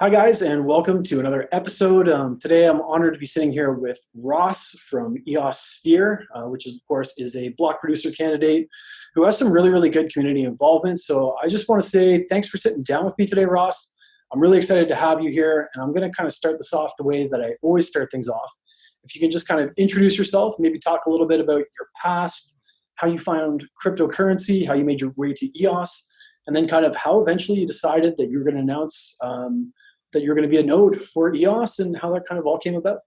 Hi, guys, and welcome to another episode. Today, I'm honored to be sitting here with Ross from EOS Sphere, which, of course, is a block producer candidate who has some really good community involvement. So I just want to say thanks for sitting down with me today, Ross. I'm really excited to have you here, and I'm going to kind of start this off the way that I always start things off. If you can just kind of introduce yourself, maybe talk a little bit about your past, how you found cryptocurrency, how you made your way to EOS, and then kind of how eventually you decided that you were going to announce that you're going to be a node for EOS and how that kind of all came about.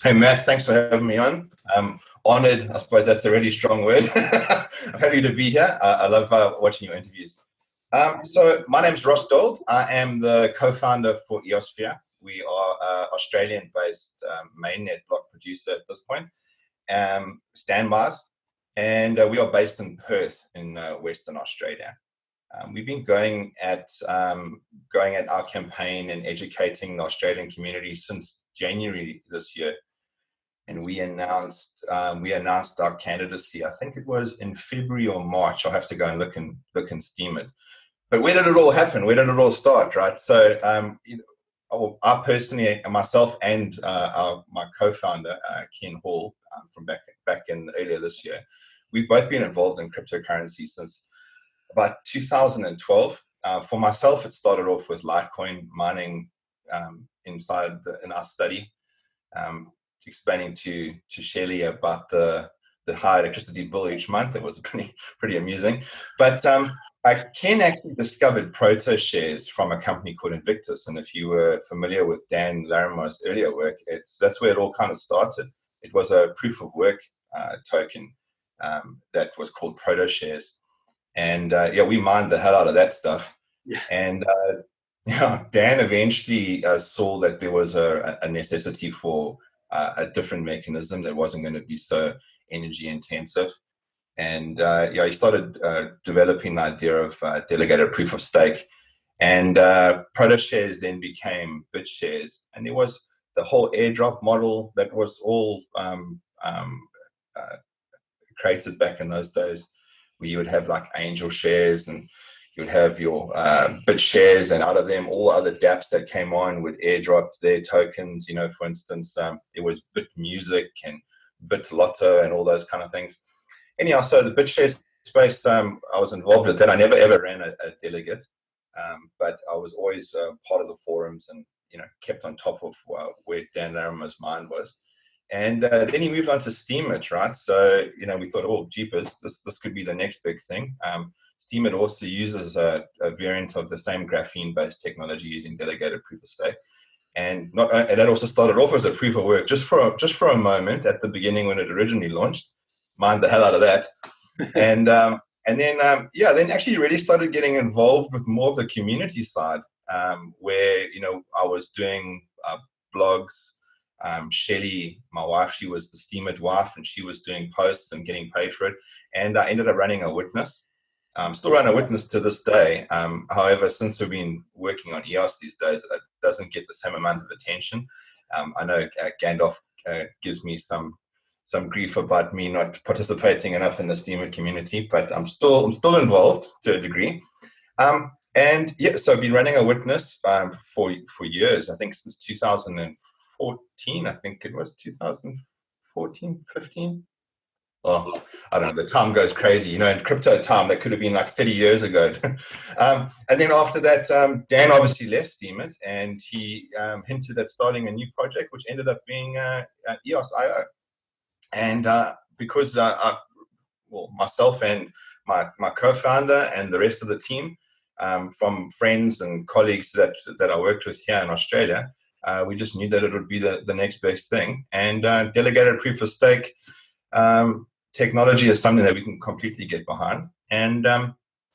Hey, Matt, thanks for having me on. I'm honored. I suppose that's a really strong word. I'm happy to be here. I love watching your interviews. So my name's Ross Dold. I am the co-founder for EOSphere. We are an Australian-based mainnet block producer at this point, standbys, and we are based in Perth in Western Australia. We've been going at our campaign and educating the Australian community since January this year, and we announced our candidacy. I think it was in February or March. I'll have to go and look and Steem it. But where did it all happen? Where did it all start? Right. So I personally, myself and my co-founder Ken Hall from back in earlier this year, we've both been involved in cryptocurrency since about 2012. For myself, it started off with Litecoin mining in our study, explaining to Shelley about the high electricity bill each month. It was pretty amusing. But Ken actually discovered proto shares from a company called Invictus, and if you were familiar with Dan Larimer's earlier work, that's where it all kind of started. It was a proof of work token that was called proto shares. And we mined the hell out of that stuff. Yeah. And Dan eventually saw that there was a necessity for a different mechanism that wasn't going to be so energy intensive. And he started developing the idea of delegated proof of stake. And proto shares then became bit shares. And there was the whole airdrop model that was all created back in those days, where you would have like angel shares and you would have your bit shares, and out of them all other dApps that came on would airdrop their tokens. For instance, it was Bit Music and Bit Lotto and all those kind of things. Anyhow, so the bit share space, I was involved with that. I never ever ran a delegate, but I was always part of the forums and kept on top of where Dan Larimer's mind was. And then he moved on to Steem it, right? So, we thought, oh, jeepers, this could be the next big thing. Steem it also uses a variant of the same graphene-based technology using delegated proof of stake. And that also started off as a proof of work just for a moment at the beginning when it originally launched. Mined the hell out of that. And then actually really started getting involved with more of the community side, where, I was doing blogs. Shelley, my wife, she was the Steem it wife, and she was doing posts and getting paid for it. And I ended up running a witness. Still run a witness to this day. However, since we've been working on EOS these days, it doesn't get the same amount of attention. I know Gandalf gives me some grief about me not participating enough in the Steem it community, but I'm still involved to a degree. So I've been running a witness for years. I think since 2014, I think it was 2014, 15. Oh, I don't know. The time goes crazy. In crypto time, that could have been like 30 years ago. And then after that, Dan obviously left Steem it, and he hinted at starting a new project, which ended up being EOS.io. And because myself and my co-founder and the rest of the team, from friends and colleagues that I worked with here in Australia, we just knew that it would be the next best thing. And delegated proof of stake technology is something that we can completely get behind. And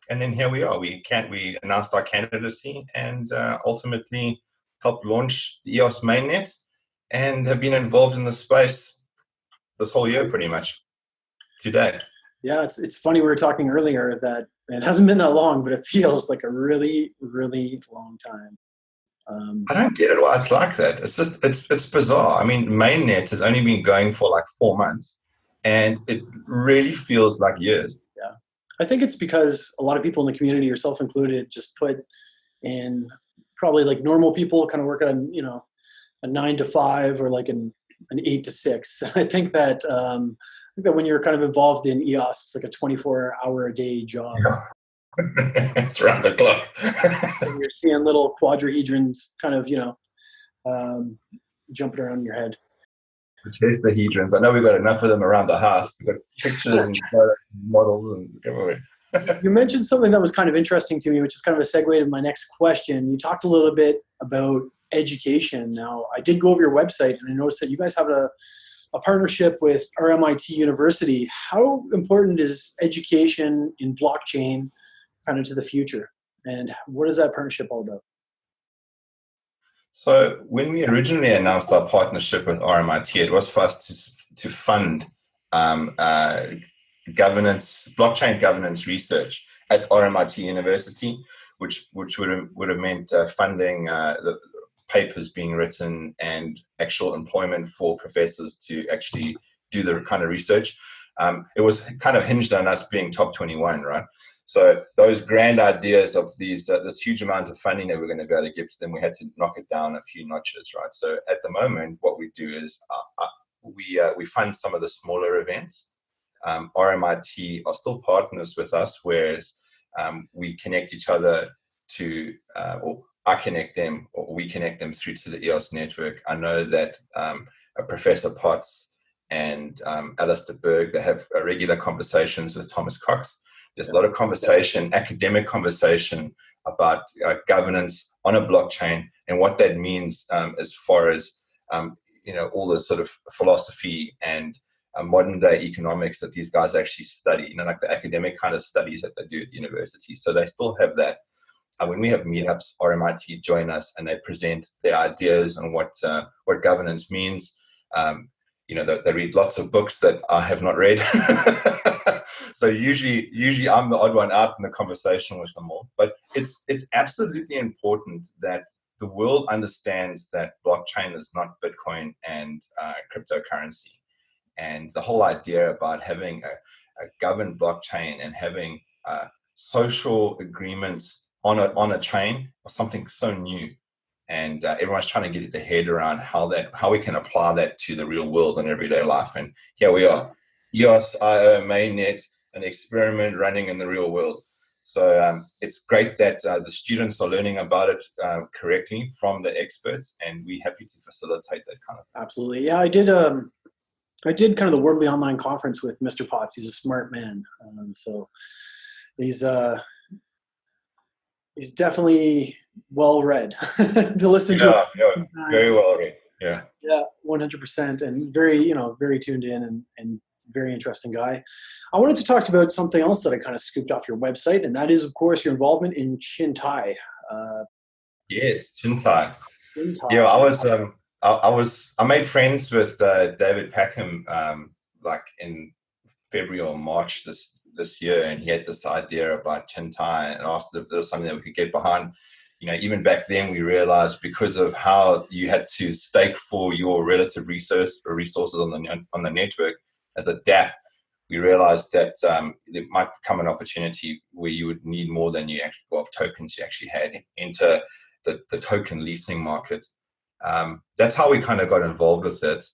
then here we are. We announced our candidacy and ultimately helped launch the EOS mainnet, and have been involved in the space this whole year pretty much today. Yeah, it's funny, we were talking earlier that it hasn't been that long, but it feels like a really long time. I don't get it why it's like that. It's just it's bizarre. I mean, mainnet has only been going for like 4 months, and it really feels like years. Yeah, I think it's because a lot of people in the community, yourself included, just put in probably like normal people kind of work on, you know, a 9 to 5 or like an 8 to 6. I think that when you're kind of involved in EOS, it's like a 24-hour a day job. Yeah. It's around the clock. And you're seeing little quadrahedrons kind of, you know, jumping around in your head. Chase the hedrons. I know we've got enough of them around the house. We've got pictures and models and everywhere. You mentioned something that was kind of interesting to me, which is kind of a segue to my next question. You talked a little bit about education. Now, I did go over your website and I noticed that you guys have a partnership with RMIT University. How important is education in blockchain kind of to the future? And what is that partnership all about? So when we originally announced our partnership with RMIT, it was for us to fund governance, blockchain governance research at RMIT University, which would have meant funding the papers being written and actual employment for professors to actually do the kind of research. It was kind of hinged on us being top 21, right? So those grand ideas of these this huge amount of funding that we're going to be able to give to them, we had to knock it down a few notches, right? So at the moment, what we do is we fund some of the smaller events. RMIT are still partners with us, whereas we connect each other to, or I connect them, or we connect them through to the EOS network. I know that Professor Potts and Alistair Berg, they have regular conversations with Thomas Cox. There's a lot of conversation, academic conversation about governance on a blockchain and what that means as far as, you know, all the sort of philosophy and modern day economics that these guys actually study, you know, like the academic kind of studies that they do at university. So they still have that. When we have meetups, RMIT join us and they present their ideas on what governance means. You know, they read lots of books that I have not read. So usually I'm the odd one out in the conversation with them all. But it's absolutely important that the world understands that blockchain is not Bitcoin and cryptocurrency. And the whole idea about having a governed blockchain and having social agreements on a chain or something so new. And everyone's trying to get their head around how we can apply that to the real world and everyday life. And here we are, EOS IO mainnet, an experiment running in the real world. So it's great that the students are learning about it correctly from the experts, and we're happy to facilitate that kind of thing. Absolutely. Yeah, I did kind of the Worbli online conference with Mr. Potts. He's a smart man. So he's definitely well read to listen to. Yeah, very well read. Yeah. Yeah, 100%, and very tuned in and very interesting guy. I wanted to talk about something else that I kind of scooped off your website, and that is, of course, your involvement in Chintai. Yes, Chintai. Yeah, I made friends with David Packham like in February or March this year, and he had this idea about Chintai and asked if there was something that we could get behind. You know, even back then we realized, because of how you had to stake for your relative resources on the network as a dApp, we realized that there might come an opportunity where you would need more than tokens you actually had into the token leasing market. That's how we kind of got involved with it,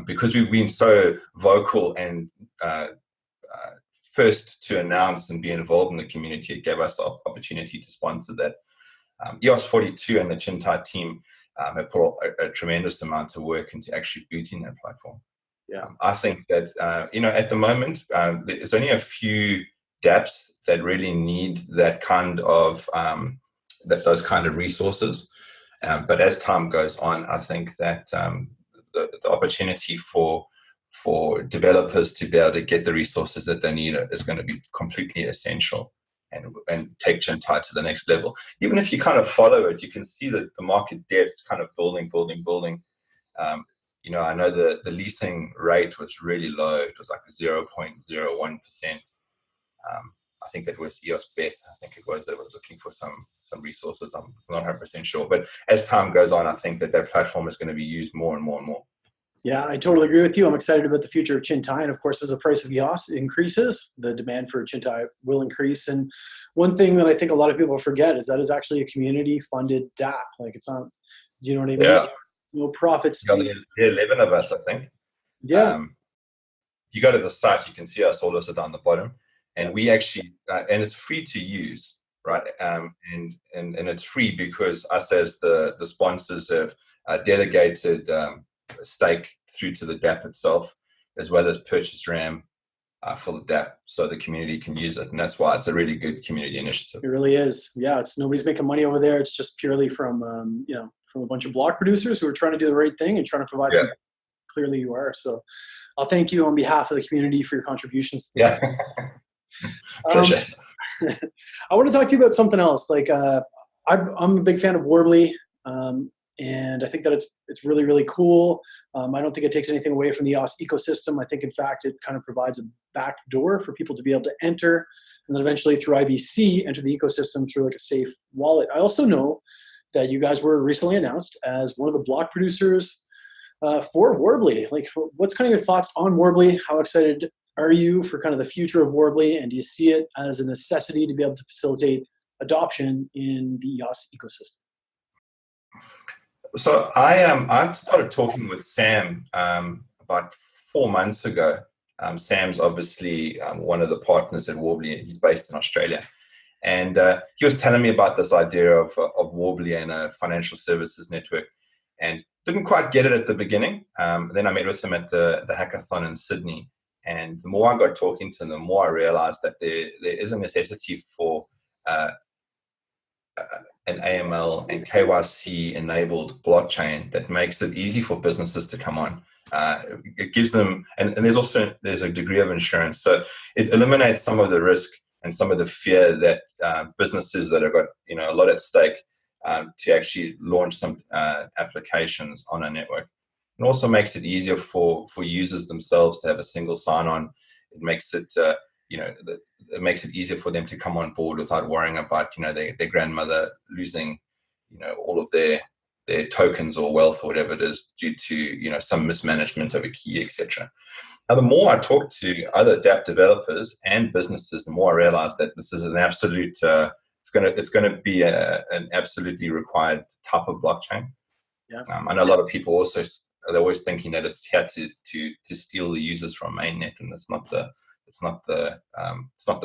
because we've been so vocal and first to announce and be involved in the community. It gave us the opportunity to sponsor that. EOS 42 and the Chintai team have put a tremendous amount of work into actually boosting that platform. Yeah, I think that you know, at the moment there's only a few dApps that really need that kind of those kind of resources. But as time goes on, I think that the opportunity for developers to be able to get the resources that they need is going to be completely essential, and take Chintai to the next level. Even if you kind of follow it, you can see that the market depth's kind of building. You know, I know the leasing rate was really low. It was like 0.01%. I think that was EOS Bet. I think it was looking for some resources. I'm not 100% sure. But as time goes on, I think that platform is going to be used more and more and more. Yeah, I totally agree with you. I'm excited about the future of Chintai. And of course, as the price of EOS increases, the demand for Chintai will increase. And one thing that I think a lot of people forget is that is actually a community-funded DApp. Like it's not, do you know what I mean? Yeah. No profits. Yeah, there are 11 of us, I think. Yeah. You go to the site, you can see us all listed down the bottom, and we actually, and it's free to use, right? And it's free because us as the sponsors have delegated stake through to the DApp itself, as well as purchase RAM for the DApp, so the community can use it, and that's why it's a really good community initiative. It really is. Yeah, it's nobody's making money over there. It's just purely from from a bunch of block producers who are trying to do the right thing and trying to provide some. Clearly, you are. So, I'll thank you on behalf of the community for your contributions. Yeah. Pleasure. I want to talk to you about something else. Like, I'm a big fan of Worbli, and I think that it's really, really cool. I don't think it takes anything away from the EOS ecosystem. I think, in fact, it kind of provides a back door for people to be able to enter, and then eventually through IBC, enter the ecosystem through like a safe wallet. I also know that you guys were recently announced as one of the block producers for Worbli. Like, what's kind of your thoughts on Worbli? How excited are you for kind of the future of Worbli, and do you see it as a necessity to be able to facilitate adoption in the EOS ecosystem? So I started talking with Sam about 4 months ago. Sam's obviously one of the partners at Worbli. He's based in Australia, and he was telling me about this idea of Worbli and a financial services network, and didn't quite get it at the beginning. Then I met with him at the hackathon in Sydney, and the more I got talking to him, the more I realized that there is a necessity for an AML and KYC enabled blockchain that makes it easy for businesses to come on. It gives them, and there's a degree of insurance, so it eliminates some of the risk and some of the fear that businesses that have got a lot at stake to actually launch some applications on a network. It also makes it easier for users themselves to have a single sign-on. It makes it it makes it easier for them to come on board without worrying about their grandmother losing all of their tokens or wealth or whatever it is due to some mismanagement of a key, etc. Now, the more I talk to other DApp developers and businesses, the more I realize that this is an absolute it's going to be an absolutely required type of blockchain. Yeah. I know a lot of people also, they're always thinking that it's here to steal the users from mainnet, and it's not the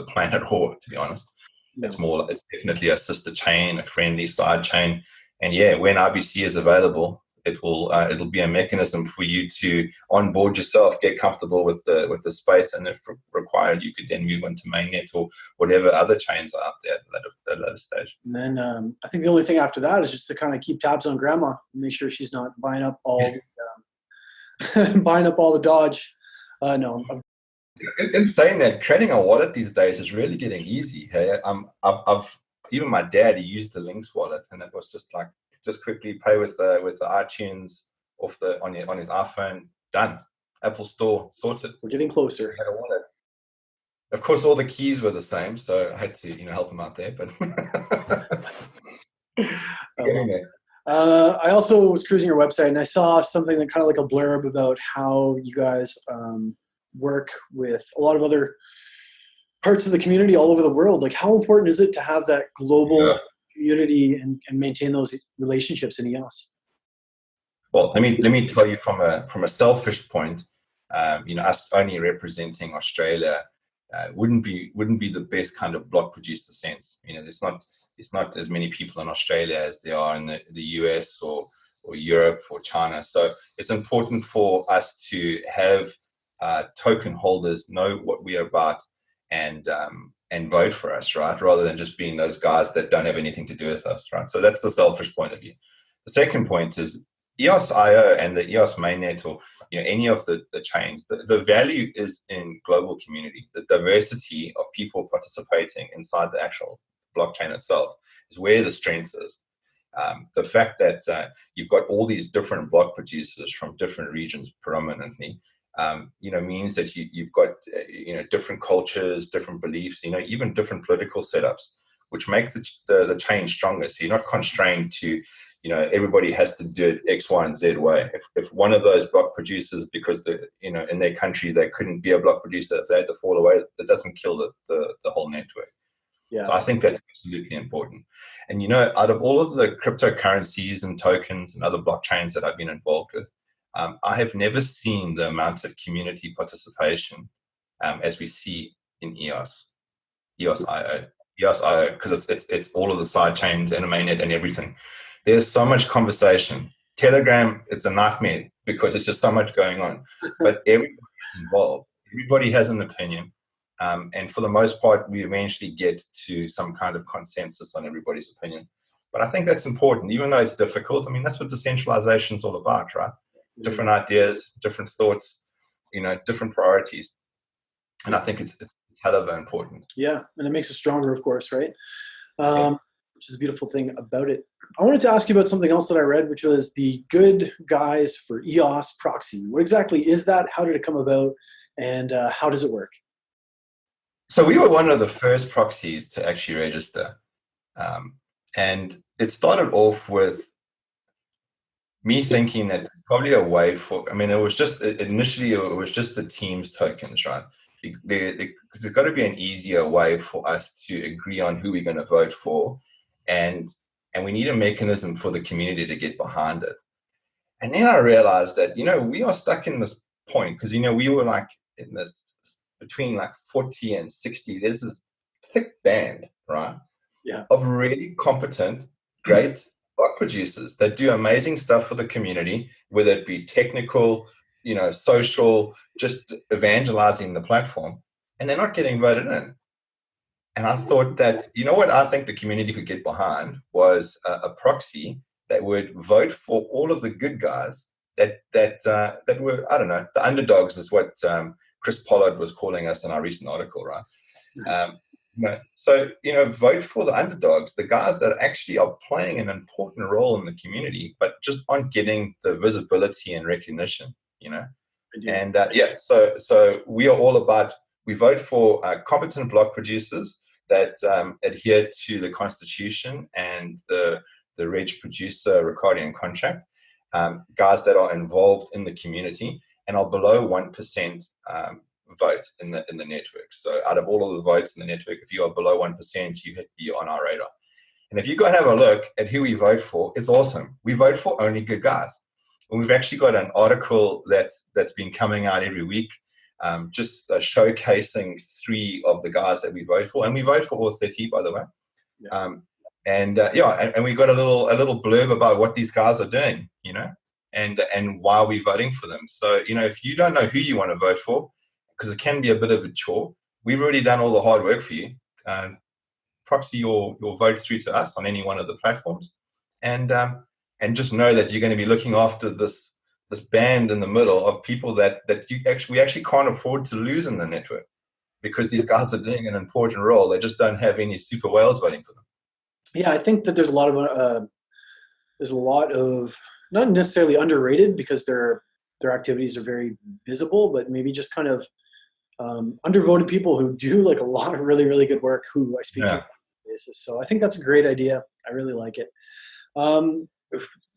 plan at all, to be honest. No. It's definitely a sister chain, a friendly side chain, and yeah, when IBC is available, it'll be a mechanism for you to onboard yourself, get comfortable with the space, and if required, you could then move on to mainnet or whatever other chains are out there at a later stage. And then I think the only thing after that is just to kind of keep tabs on grandma, make sure she's not buying up all the Dodge. No. In saying that, creating a wallet these days is really getting easy. Hey, I've even my dad, he used the Lynx wallet, and it was just quickly pay with the iTunes on his iPhone. Done. Apple Store sorted. We're getting closer. Had a wallet. Of course, all the keys were the same, so I had to help him out there. But I also was cruising your website, and I saw something that kind of like a blurb about how you guys work with a lot of other parts of the community all over the world. Like, how important is it to have that global community and maintain those relationships in EOS? Well, let me tell you from a selfish point, us only representing Australia wouldn't be the best kind of block producer sense. There's not as many people in Australia as there are in the US or Europe or China. So it's important for us to have token holders know what we are about and vote for us, right? Rather than just being those guys that don't have anything to do with us, right? So that's the selfish point of view. The second point is EOS.io and the EOS mainnet, or any of the chains. The value is in global community. The diversity of people participating inside the actual blockchain itself is where the strength is. The fact that you've got all these different block producers from different regions predominantly, means that you've got different cultures, different beliefs, even different political setups, which make the chain stronger. So you're not constrained to everybody has to do it X, Y, and Z way. If one of those block producers, because in their country they couldn't be a block producer, if they had to fall away, that doesn't kill the whole network. Yeah. So I think that's absolutely important. And, out of all of the cryptocurrencies and tokens and other blockchains that I've been involved with, I have never seen the amount of community participation as we see in EOSIO, because it's all of the side chains, Emanate, and everything. There's so much conversation. Telegram, it's a nightmare because it's just so much going on. But everybody's involved. Everybody has an opinion. And for the most part, we eventually get to some kind of consensus on everybody's opinion. But I think that's important, even though it's difficult. I mean, that's what decentralization is all about, right? Different ideas, different thoughts, different priorities. And I think it's hell of important. Yeah, and it makes us stronger, of course, right? Which is a beautiful thing about it. I wanted to ask you about something else that I read, which was the Good Guys for EOS proxy. What exactly is that? How did it come about? And how does it work? So we were one of the first proxies to actually register. And it started off with me thinking that probably a way for, it was just, initially it was just the team's tokens, right? Because there's got to be an easier way for us to agree on who we're going to vote for. And we need a mechanism for the community to get behind it. And then I realized that, we are stuck in this point because, we were like in this between like 40 and 60. There's this thick band, right? Yeah. Of really competent, great block producers that do amazing stuff for the community, whether it be technical, social, just evangelizing the platform, and they're not getting voted in. And I thought that, what I think the community could get behind was a proxy that would vote for all of the good guys that were, I don't know, the underdogs is what Chris Pollard was calling us in our recent article, right? Nice. So, vote for the underdogs, the guys that actually are playing an important role in the community, but just aren't getting the visibility and recognition, And so we are all about, we vote for competent block producers that adhere to the Constitution and the Reg Producer Recording and Contract, guys that are involved in the community and are below 1% vote in the network. So out of all of the votes in the network, if you are below 1%, you're on our radar. And if you go and have a look at who we vote for, it's awesome. We vote for only good guys. And we've actually got an article that's been coming out every week, just showcasing 3 of the guys that we vote for. And we vote for all 30, by the way. Yeah. And we got a little blurb about what these guys are doing, and why we're voting for them. So, if you don't know who you want to vote for, because it can be a bit of a chore, we've already done all the hard work for you. Proxy your vote through to us on any one of the platforms, and just know that you're going to be looking after this band in the middle of people that we actually can't afford to lose in the network, because these guys are doing an important role. They just don't have any super whales voting for them. Yeah, I think that there's a lot of not necessarily underrated, because their activities are very visible, but maybe just kind of undervoted people who do like a lot of really, really good work who I speak to on a basis. So I think that's a great idea. I really like it. We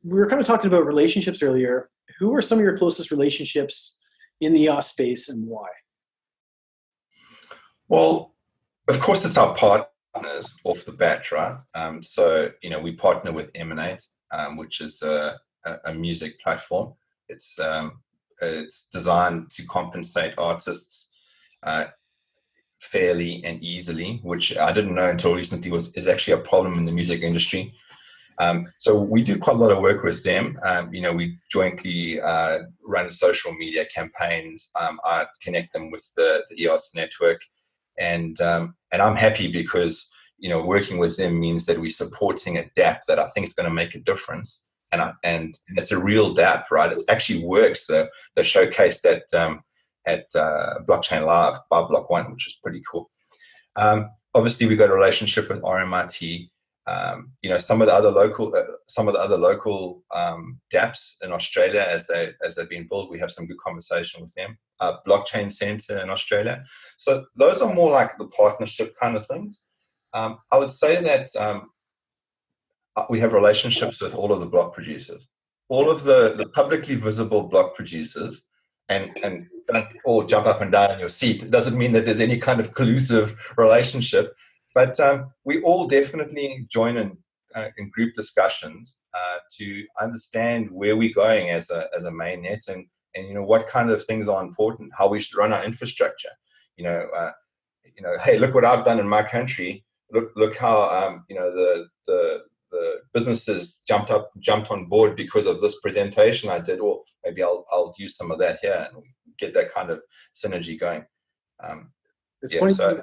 were kind of talking about relationships earlier. Who are some of your closest relationships in the EOS space, and why? Well, of course, it's our partners off the bat, right? So, we partner with Emanate, which is a music platform. It's designed to compensate artists fairly and easily, which I didn't know until recently is actually a problem in the music industry. So we do quite a lot of work with them. We jointly run social media campaigns. I connect them with the EOS network, and I'm happy because working with them means that we're supporting a DApp that I think is going to make a difference, and it's a real DApp, right? It actually works. The showcase that at Blockchain Live by Block One, which is pretty cool. Obviously, we got a relationship with RMIT. Some of the other local dApps in Australia, as they've been built, we have some good conversation with them. Blockchain Center in Australia. So those are more like the partnership kind of things. I would say that we have relationships with all of the block producers, all of the publicly visible block producers, and don't all jump up and down in your seat. It doesn't mean that there's any kind of collusive relationship. But we all definitely join in group discussions to understand where we're going as a mainnet, and you know what kind of things are important, how we should run our infrastructure. You know, hey, look what I've done in my country. Look how you know the businesses jumped on board because of this presentation I did, or maybe I'll use some of that here and get that kind of synergy going. It's Yeah, funny. so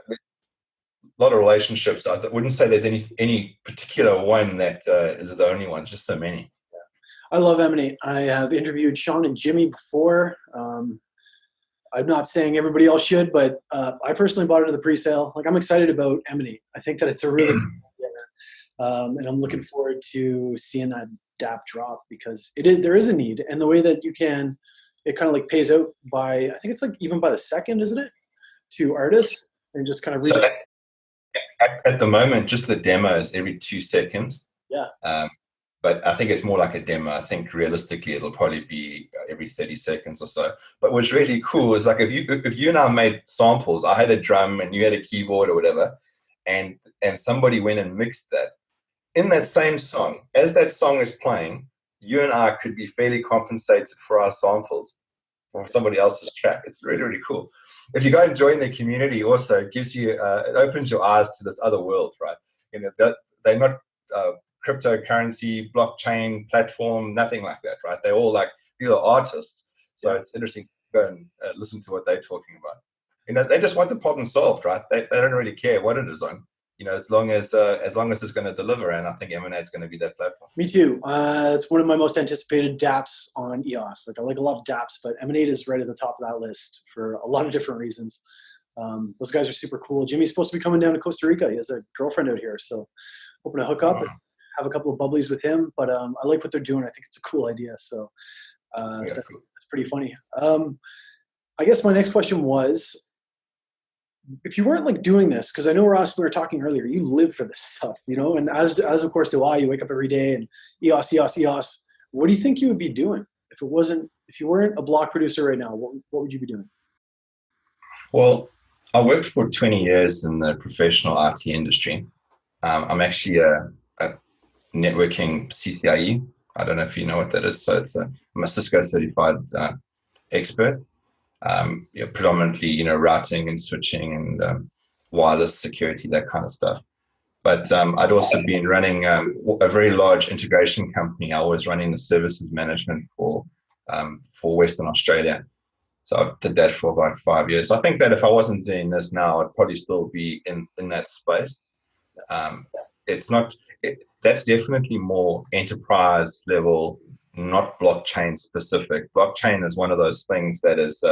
a lot of relationships. I wouldn't say there's any particular one that is the only one. Just so many. I love Emanate. I have interviewed Sean and Jimmy before. I'm not saying everybody else should, but I personally bought it at the pre-sale. Like, I'm excited about Emanate. I think that it's a really good idea. And I'm looking forward to seeing that DApp drop, because there is a need, and the way that it kind of like pays out by, I think it's like even by the second, isn't it, to artists, and just kind of so at the moment, just the demo is every 2 seconds. Yeah. But I think it's more like a demo. I think realistically it'll probably be every 30 seconds or so. But what's really cool is, like, if you and I made samples, I had a drum and you had a keyboard or whatever, and somebody went and mixed that in that same song, as that song is playing, you and I could be fairly compensated for our samples from somebody else's track. It's really, really cool. If you go and join the community, also it gives you it opens your eyes to this other world, right? You know, that they're not cryptocurrency, blockchain platform, nothing like that, right? They're all like, these are artists. So it's interesting to go and listen to what they're talking about. You know, they just want the problem solved, right? They don't really care what it is on, you know, as long as it's going to deliver. And I think Emanate's going to be that platform. Me too. It's one of my most anticipated dApps on EOS. Like, I like a lot of dApps, but Emanate is right at the top of that list for a lot of different reasons. Those guys are super cool. Jimmy's supposed to be coming down to Costa Rica. He has a girlfriend out here, so hoping to hook up and have a couple of bubblies with him. But I like what they're doing. I think it's a cool idea. So Cool. that's pretty funny. I guess my next question was, if you weren't like doing this, because I know Ross, we were talking earlier, you live for this stuff, you know, and as of course do I. You wake up every day and EOS. What do you think you would be doing if you weren't a block producer right now? What would you be doing? Well, I worked for 20 years in the professional IT industry. I'm actually a networking CCIE. I don't know if you know what that is. So I'm a Cisco certified expert. Predominantly, you know, routing and switching and wireless security, that kind of stuff. But I'd also been running a very large integration company. I was running the services management for Western Australia. So I did that for about 5 years. I think that if I wasn't doing this now, I'd probably still be in that space. That's definitely more enterprise level, not blockchain specific. Blockchain is one of those things that is,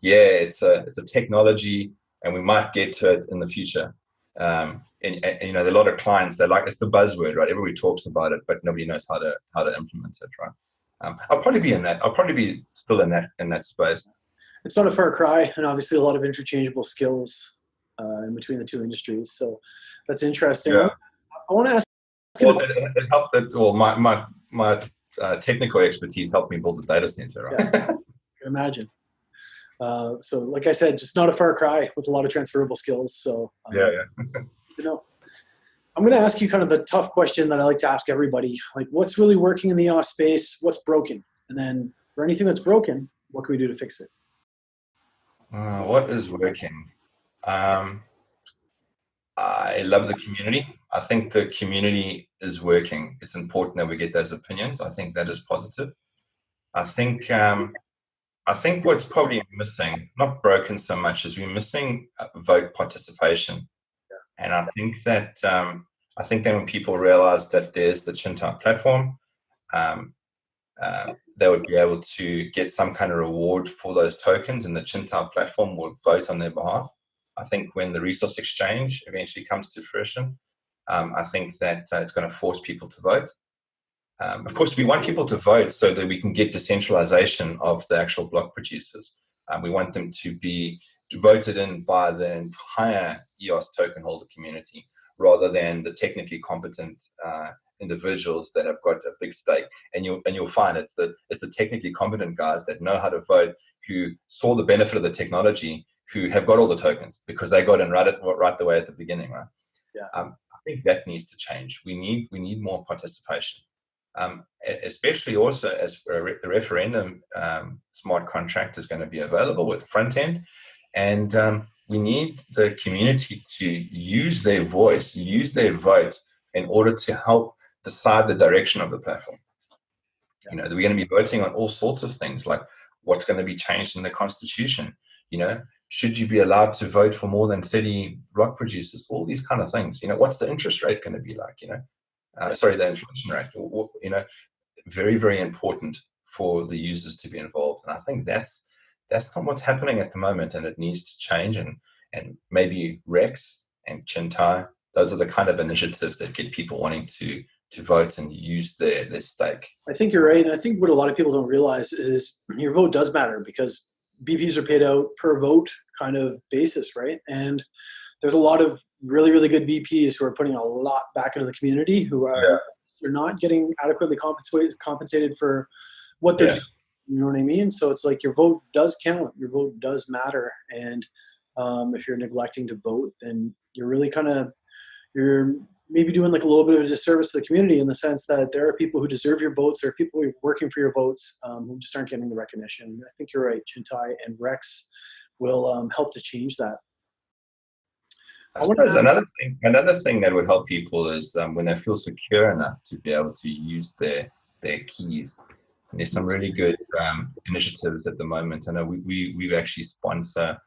it's a technology, and we might get to it in the future. And you know, there are a lot of clients that it's the buzzword, right? Everybody talks about it, but nobody knows how to implement it, right? I'll probably be in that. I'll probably be still in that space. It's not a far cry, and obviously a lot of interchangeable skills in between the two industries. So that's interesting. Yeah. I want to ask. Well, it helped that. Well, my technical expertise helped me build the data center, right? Yeah, I can imagine. So, like I said, just not a far cry with a lot of transferable skills. So, you know, I'm going to ask you kind of the tough question that I like to ask everybody. Like, what's really working in the EOS space? What's broken? And then for anything that's broken, what can we do to fix it? What is working? I love the community. I think the community is working. It's important that we get those opinions. I think that is positive. I think what's probably missing, not broken so much, is we're missing vote participation. And I think that when people realize that there's the Chintai platform, they would be able to get some kind of reward for those tokens, and the Chintai platform will vote on their behalf. I think when the resource exchange eventually comes to fruition, I think that it's going to force people to vote. Of course, we want people to vote so that we can get decentralization of the actual block producers. We want them to be voted in by the entire EOS token holder community, rather than the technically competent individuals that have got a big stake. And you'll find it's the technically competent guys that know how to vote, who saw the benefit of the technology, who have got all the tokens because they got in right the way at the beginning, right? Yeah. I think that needs to change. We need more participation, especially also as the referendum smart contract is going to be available with front end, and we need the community to use their voice, use their vote in order to help decide the direction of the platform. Yeah. You know, we're going to be voting on all sorts of things, like what's going to be changed in the constitution. You know, should you be allowed to vote for more than 30 block producers? All these kind of things. You know, what's the interest rate going to be like? You know, sorry, the inflation rate. You know, very, very important for the users to be involved. And I think that's not what's happening at the moment, and it needs to change. And maybe Rex and Chintai, those are the kind of initiatives that get people wanting to vote and use their stake. I think you're right. And I think what a lot of people don't realize is your vote does matter, because BPs are paid out per vote kind of basis, right? And there's a lot of really, really good BPs who are putting a lot back into the community, who are they're not getting adequately compensated for what they're doing. You know what I mean? So it's like your vote does count. Your vote does matter. And if you're neglecting to vote, then you're really you're maybe doing like a little bit of a disservice to the community, in the sense that there are people who deserve your votes. There are people who are working for your votes who just aren't getting the recognition. I think you're right. Chintai and Rex will help to change that. I suppose another thing that would help people is when they feel secure enough to be able to use their keys. And there's some really good initiatives at the moment. I know we actually sponsor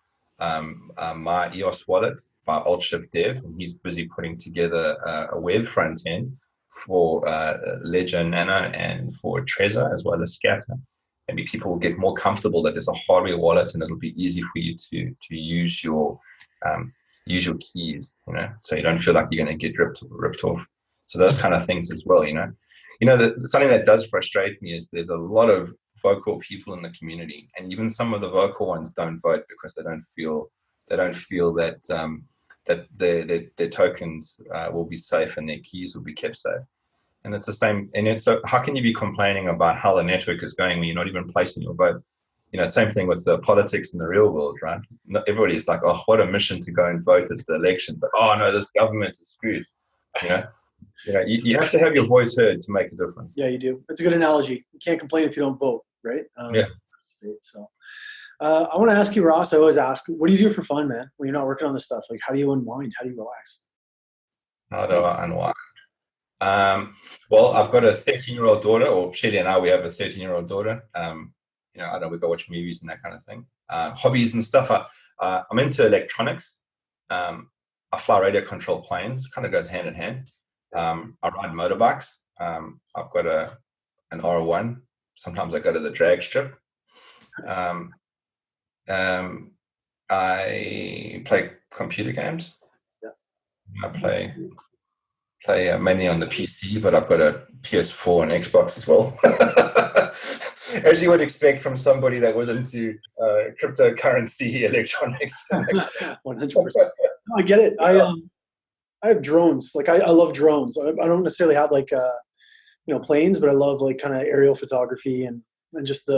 my EOS wallet by AltShift Dev, and he's busy putting together a web front end for Ledger Nano and for Trezor, as well as Scatter. Maybe people will get more comfortable that there's a hardware wallet, and it'll be easy for you to use your keys, you know, so you don't feel like you're going to get ripped off. So those kind of things as well, you know. Something that does frustrate me is there's a lot of vocal people in the community, and even some of the vocal ones don't vote because they don't feel that that their tokens will be safe and their keys will be kept safe. And it's the same. And so how can you be complaining about how the network is going when you're not even placing your vote? You know, same thing with the politics in the real world, right? Everybody is like, oh, what a mission to go and vote at the election, but oh no, this government is screwed. You have to have your voice heard to make a difference. Yeah, you do. That's a good analogy. You can't complain if you don't vote, right? Yeah. So I want to ask you, Ross, I always ask, what do you do for fun, man, when you're not working on this stuff? Like, how do you unwind? How do you relax? How do I unwind? Well, I've got a 13-year-old daughter, or Shelly and I, we have a 13-year-old daughter. I know we go watch movies and that kind of thing. Hobbies and stuff. I'm into electronics. I fly radio control planes. Kind of goes hand in hand. I ride motorbikes. I've got an R1. Sometimes I go to the drag strip. I play computer games. Yeah. I play mainly on the PC, but I've got a PS4 and Xbox as well. As you would expect from somebody that was into cryptocurrency electronics. 100%. No, I get it. I have drones. Like I love drones. I don't necessarily have like planes, but I love like kind of aerial photography and just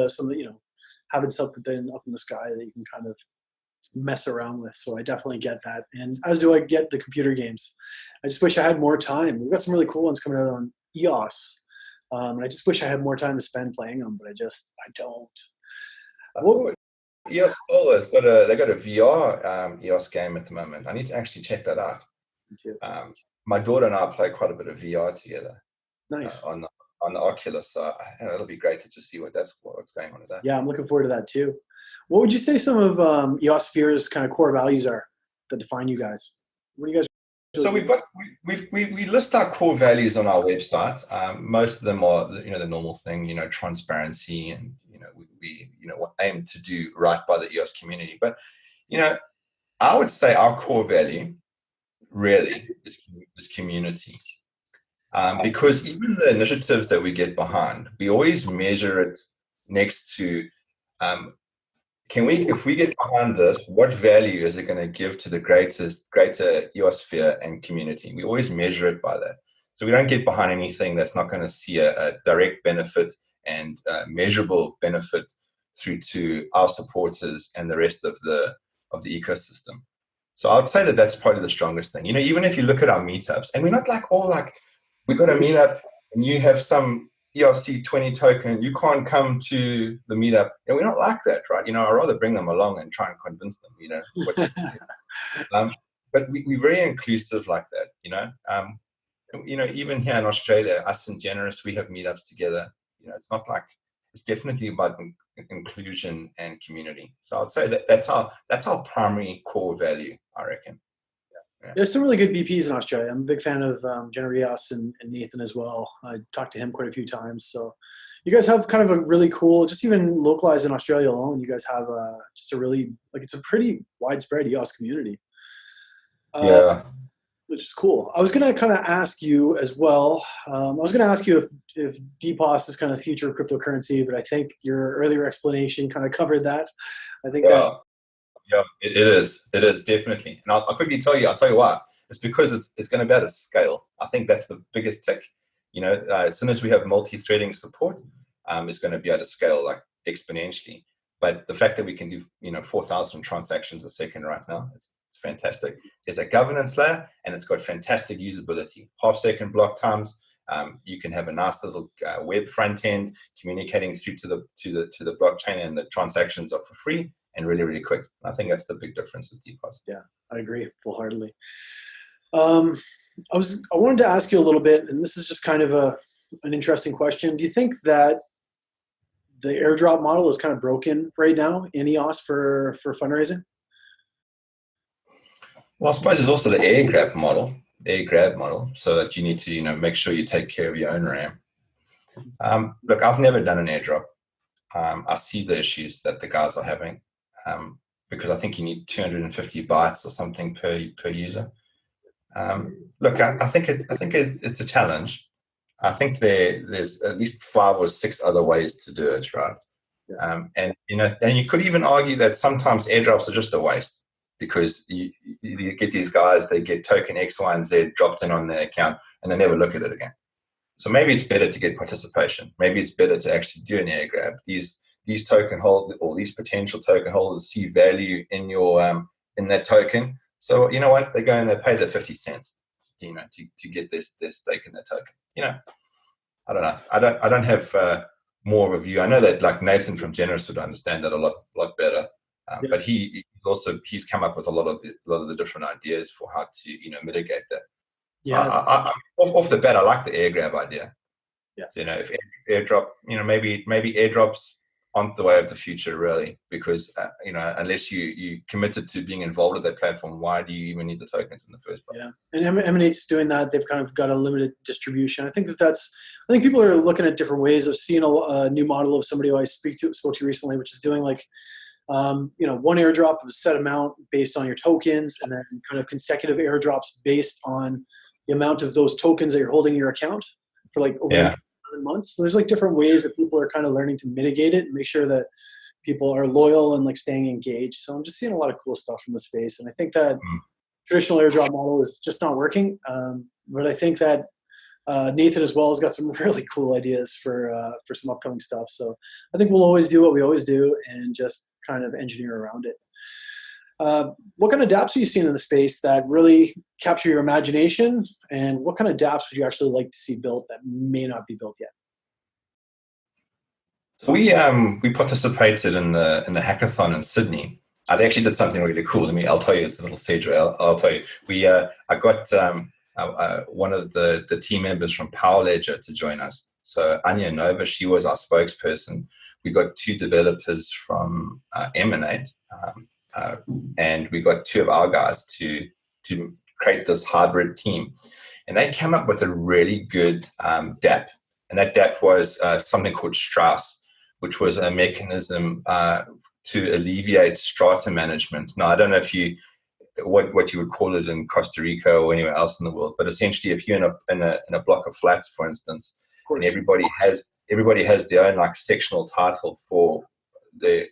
having something up in the sky that you can kind of mess around with. So I definitely get that, and as do I get the computer games. I just wish I had more time. We've got some really cool ones coming out on EOS. And I just wish I had more time to spend playing them, but I don't. EOS Solar they got a VR EOS game at the moment. I need to actually check that out. Me too. My daughter and I play quite a bit of VR together. Nice. On the Oculus, so it'll be great to just see what's going on with that. Yeah, I'm looking forward to that too. What would you say some of EOS Sphere's kind of core values are that define you guys? What do you guys? So we list our core values on our website. Most of them are the normal thing, transparency, and we aim to do right by the EOS community. But I would say our core value really is community, because even the initiatives that we get behind, we always measure it next to if we get behind this, what value is it going to give to the greater EOSphere and community? We always measure it by that. So we don't get behind anything that's not going to see a direct benefit and measurable benefit through to our supporters and the rest of the ecosystem. So I'd say that that's probably the strongest thing. You know, even if you look at our meetups, and we're not like all like, we got a meetup and you have some ERC 20 token, you can't come to the meetup. And we're not like that, right? You know, I'd rather bring them along and try and convince them, you know, what to do. But we're very inclusive like that, you know. You know, even here in Australia, us and Generous, we have meetups together. You know, it's not like, it's definitely about inclusion and community. So I'd say that that's our primary core value, I reckon. Yeah. There's some really good BPs in Australia. I'm a big fan of Generous and Nathan as well. I talked to him quite a few times. So you guys have kind of a really cool, just even localized in Australia alone, you guys have just a really, like, it's a pretty widespread EOS community. Yeah. Which is cool. I was going to kind of ask you as well. I was going to ask you if DPoS is kind of the future of cryptocurrency, but I think your earlier explanation kind of covered that. I think that. Yeah, it is. It is definitely. And I'll quickly tell you. I'll tell you why. It's because it's going to be able to scale. I think that's the biggest tick. You know, as soon as we have multi-threading support, it's going to be able to scale like exponentially. But the fact that we can do 4,000 transactions a second right now, it's fantastic. There's a governance layer, and it's got fantastic usability. Half-second block times. You can have a nice little web front end communicating through to the blockchain, and the transactions are for free and really, really quick. I think that's the big difference with DPoS. Yeah, I agree full-heartedly. I wanted to ask you a little bit, and this is just kind of an interesting question. Do you think that the airdrop model is kind of broken right now in EOS for fundraising? Well, I suppose there's also the air grab model, so that you need to, make sure you take care of your own RAM. Look, I've never done an airdrop. I see the issues that the guys are having, because I think you need 250 bytes or something per user. Look, I think it's a challenge. I think there's at least 5 or 6 other ways to do it, right? Yeah. And you could even argue that sometimes airdrops are just a waste, because you get these guys, they get token X, Y, and Z dropped in on their account, and they never look at it again. So maybe it's better to get participation. Maybe it's better to actually do an air grab. These token holders, or these potential token holders, see value in your in that token. So you know what? They go and they pay the 50 cents, to get their stake in that token. I don't know. I don't have more of a view. I know that like Nathan from Generous would understand that a lot better. But he's come up with a lot of the different ideas for how to mitigate that. So yeah. Off the bat, I like the air grab idea. Yeah. If airdrop, maybe airdrops aren't the way of the future, really, because unless you committed to being involved with that platform, why do you even need the tokens in the first place? Yeah, and Emanate's doing that. They've kind of got a limited distribution. I think people are looking at different ways of seeing a new model of somebody who I spoke to recently, which is doing like one airdrop of a set amount based on your tokens, and then kind of consecutive airdrops based on the amount of those tokens that you're holding in your account for like over 7 months. So there's like different ways that people are kind of learning to mitigate it and make sure that people are loyal and like staying engaged. So I'm just seeing a lot of cool stuff from the space. And I think that traditional airdrop model is just not working. But I think that Nathan as well has got some really cool ideas for some upcoming stuff. So I think we'll always do what we always do and just kind of engineer around it. What kind of dApps are you seeing in the space that really capture your imagination, and what kind of dApps would you actually like to see built that may not be built yet? So we participated in the hackathon in Sydney. I actually did something really cool. I'll tell you, it's a little segue. I'll tell you. I got one of the team members from Power Ledger to join us. So Anya Nova, she was our spokesperson. We got 2 developers from Emanate, and we got 2 of our guys to create this hybrid team. And they came up with a really good dApp. And that dApp was something called Strauss, which was a mechanism to alleviate strata management. Now, I don't know if what you would call it in Costa Rica or anywhere else in the world, but essentially, if you're in a block of flats, for instance, and everybody has their own like sectional title for their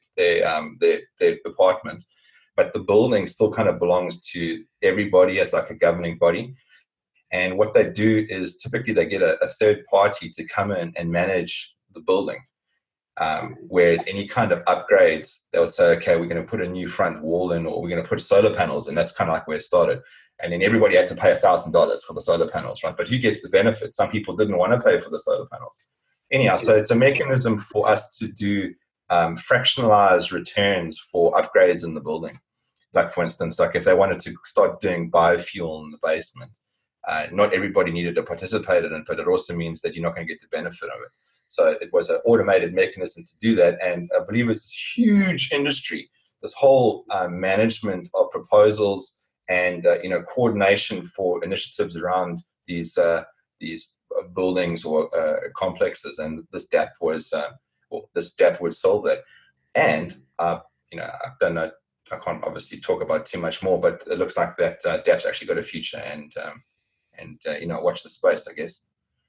apartment, but the building still kind of belongs to everybody as like a governing body. And what they do is typically they get a third party to come in and manage the building. Whereas any kind of upgrades, they'll say, okay, we're going to put a new front wall in, or we're going to put solar panels, and that's kind of like where it started. And then everybody had to pay $1,000 for the solar panels, right? But who gets the benefit? Some people didn't want to pay for the solar panels. Anyhow, so it's a mechanism for us to do fractionalized returns for upgrades in the building. Like, for instance, like if they wanted to start doing biofuel in the basement, not everybody needed to participate in it, but it also means that you're not going to get the benefit of it. So it was an automated mechanism to do that. And I believe it's a huge industry, this whole management of proposals and coordination for initiatives around these buildings or complexes. And this DAP was would solve that. And I don't know, I can't obviously talk about too much more, but it looks like that DAP's actually got a future, and watch the space, I guess.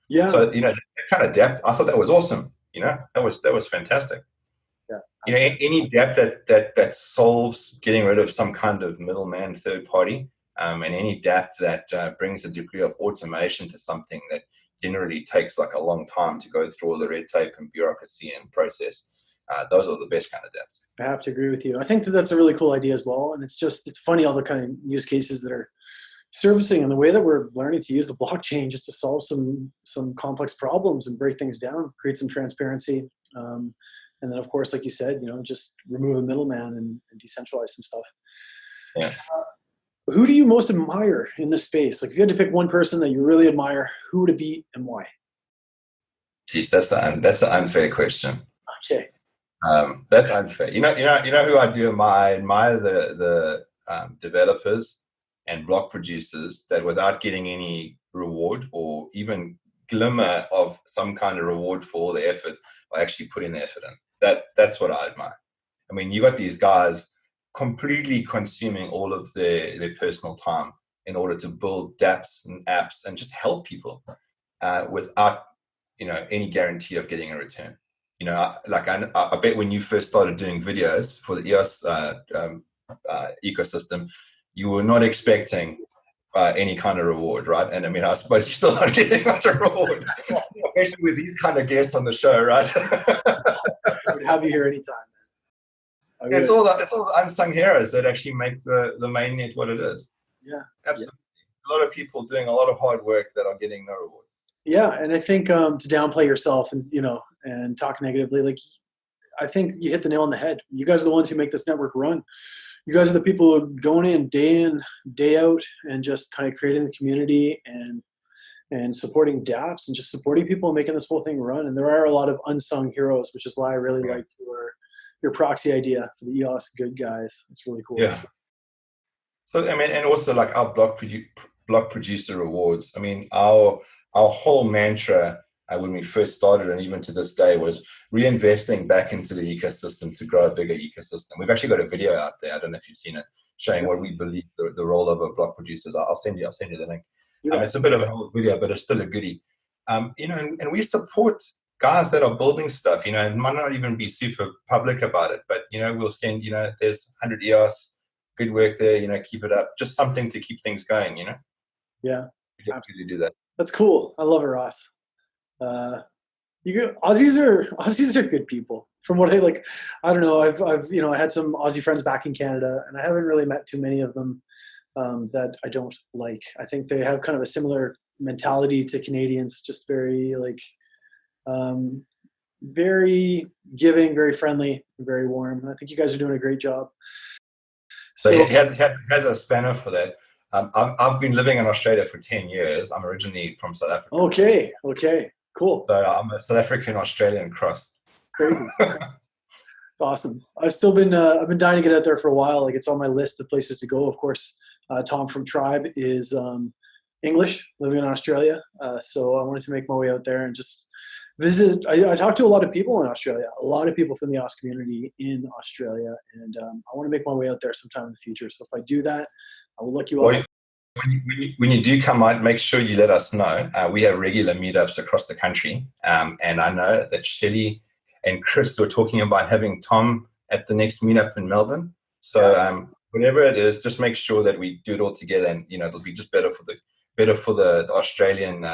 Yeah. So that kind of depth, I thought that was awesome. That was fantastic. Yeah. Any depth that solves getting rid of some kind of middleman third party, and any depth that brings a degree of automation to something that generally takes like a long time to go through all the red tape and bureaucracy and process. Those are the best kind of depths. I have to agree with you. I think that's a really cool idea as well. And it's funny all the kind of use cases that are servicing and the way that we're learning to use the blockchain just to solve some complex problems and break things down, create some transparency. And then of course, like you said, just remove a middleman and decentralize some stuff. Yeah. Who do you most admire in this space? Like if you had to pick one person that you really admire, who would it be and why? Geez, that's the unfair question. Okay. That's unfair. You know who I do admire? I admire the developers and block producers that without getting any reward or even glimmer of some kind of reward for all the effort, are actually putting the effort in. That's what I admire. I mean, you got these guys completely consuming all of their personal time in order to build dApps and apps and just help people without any guarantee of getting a return. I bet when you first started doing videos for the EOS ecosystem, you were not expecting any kind of reward, right? And I mean, I suppose you're still not getting much of a reward, especially with these kind of guests on the show, right? We'd have you here anytime. It's all the unsung heroes that actually make the mainnet what it is. Yeah, absolutely. Yeah. A lot of people doing a lot of hard work that are getting no reward. Yeah, and I think to downplay yourself and talk negatively, like I think you hit the nail on the head. You guys are the ones who make this network run. You guys are the people who are going in, day out, and just kind of creating the community and supporting dApps and just supporting people and making this whole thing run. And there are a lot of unsung heroes, which is why I really like your proxy idea for the EOS good guys. It's really cool. Yeah. So I mean, and also like our block producer rewards. I mean, our whole mantra when we first started, and even to this day, was reinvesting back into the ecosystem to grow a bigger ecosystem. We've actually got a video out there. I don't know if you've seen it, showing what we believe the role of a block producer is. I'll send you the link. Yeah. It's a bit of an old video, but it's still a goodie. And we support guys that are building stuff. And might not even be super public about it, but we'll send. There's 100 EOS, good work there. Keep it up. Just something to keep things going. Yeah, we absolutely do that. That's cool. I love it, Ross. Aussies are good people. From what I like, I don't know. I've I had some Aussie friends back in Canada, and I haven't really met too many of them that I don't like. I think they have kind of a similar mentality to Canadians, just very very giving, very friendly, very warm. And I think you guys are doing a great job. So it has a spanner for that. I've been living in Australia for 10 years. I'm originally from South Africa. Okay, cool. So I'm a South African Australian cross. Crazy. It's awesome. I've been dying to get out there for a while. Like, it's on my list of places to go. Of course, Tom from Trybe is English, living in Australia. So I wanted to make my way out there and just visit. I talked to a lot of people in Australia, a lot of people from the EOS community in Australia, and I want to make my way out there sometime in the future. So if I do that, I will look you up. When you do come out, make sure you let us know. We have regular meetups across the country, and I know that Shelley and Chris were talking about having Tom at the next meetup in Melbourne. So whatever it is, just make sure that we do it all together, and it'll be just better for the Australian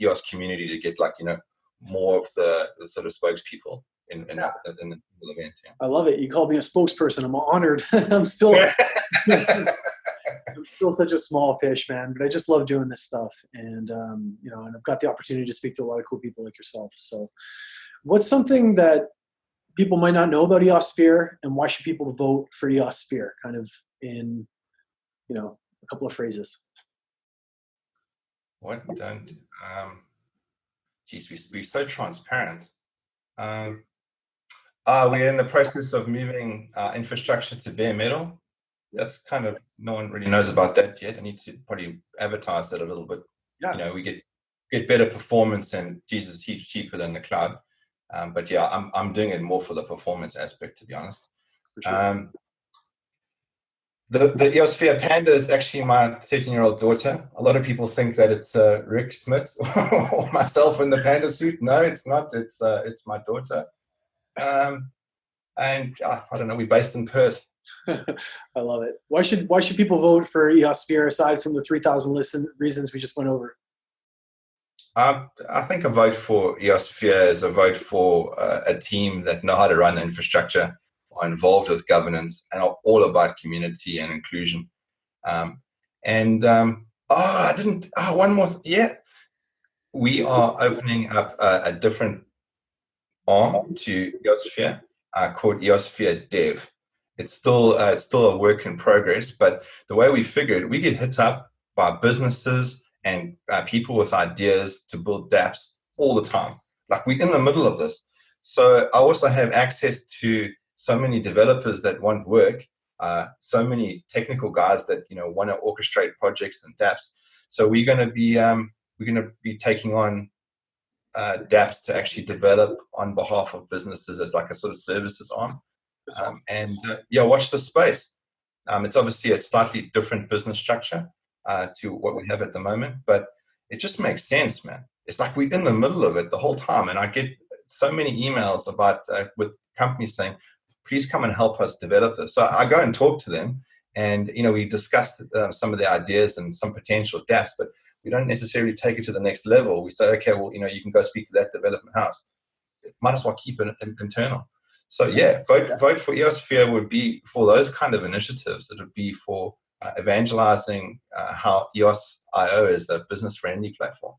EOS community to get more of the sort of spokespeople. in the event. Yeah. I love it. You called me a spokesperson. I'm honored. I'm still I'm still such a small fish, man, but I just love doing this stuff. And, and I've got the opportunity to speak to a lot of cool people like yourself. So what's something that people might not know about EOSphere, and why should people vote for EOSphere, kind of in, a couple of phrases? What don't, we're so transparent. We're in the process of moving infrastructure to bare metal. That's kind of, no one really knows about that yet. I need to probably advertise that a little bit. Yeah. We get better performance, and Jesus, heaps cheaper than the cloud. But yeah, I'm doing it more for the performance aspect, to be honest. For sure. The EOSphere Panda is actually my 13-year-old daughter. A lot of people think that it's Rick Smith or myself in the Panda suit. No, it's not. It's my daughter. And I don't know. We're based in Perth. I love it. Why should people vote for EOSphere aside from the 3,000 reasons we just went over? I think a vote for EOSphere is a vote for a team that know how to run the infrastructure, are involved with governance, and are all about community and inclusion. One more. We are opening up a different arm to EOSphere called EOSphere Dev. It's still a work in progress, but the way we figured, we get hit up by businesses and people with ideas to build dApps all the time. Like, we're in the middle of this. So I also have access to so many developers that want work, so many technical guys that want to orchestrate projects and dApps. So we're going to be taking on dApps to actually develop on behalf of businesses as like a sort of services arm. Watch the space. It's obviously a slightly different business structure to what we have at the moment, but it just makes sense, man. It's like we're in the middle of it the whole time, and I get so many emails about with companies saying, please come and help us develop this. So I go and talk to them, and we discuss some of the ideas and some potential dApps, but we don't necessarily take it to the next level. We say, okay, well, you can go speak to that development house. Might as well keep it internal. So yeah, vote for EOSphere would be for those kind of initiatives. It would be for evangelizing how EOS.io is a business-friendly platform.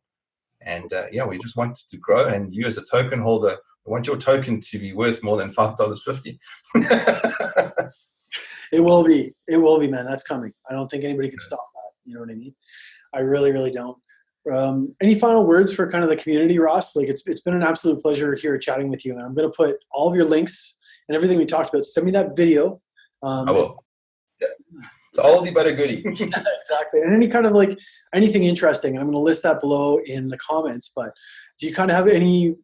And we just want to grow. And you as a token holder, we want your token to be worth more than $5.50. It will be, man. That's coming. I don't think anybody can stop that. You know what I mean? I really, really don't. Any final words for kind of the community, Ross? Like, it's been an absolute pleasure here chatting with you. And I'm going to put all of your links and everything we talked about. Send me that video. I will. Yeah. It's oldie but a goodie. Yeah, exactly. And any kind of anything interesting. And I'm going to list that below in the comments. But do you kind of have any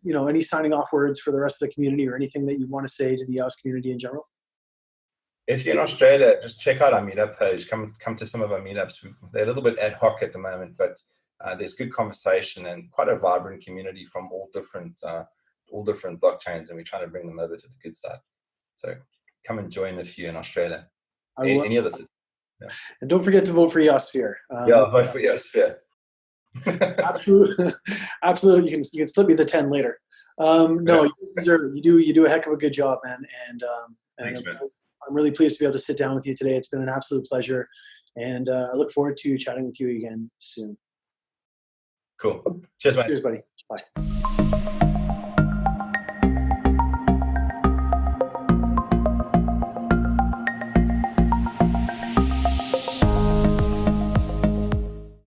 signing off words for the rest of the community, or anything that you want to say to the EOS community in general? If you're in Australia, just check out our meetup page. Come to some of our meetups. They're a little bit ad hoc at the moment, but there's good conversation and quite a vibrant community from all different blockchains, and we're trying to bring them over to the good side. So come and join if you're in Australia. Any other city. Yeah. And don't forget to vote for EOSphere. Vote for EOSphere. Absolutely. You can slip me the 10 later. No, you do a heck of a good job, man. And thanks, man. I'm really pleased to be able to sit down with you today. It's been an absolute pleasure, and I look forward to chatting with you again soon. Cool. Cheers, mate. Cheers, buddy. Bye.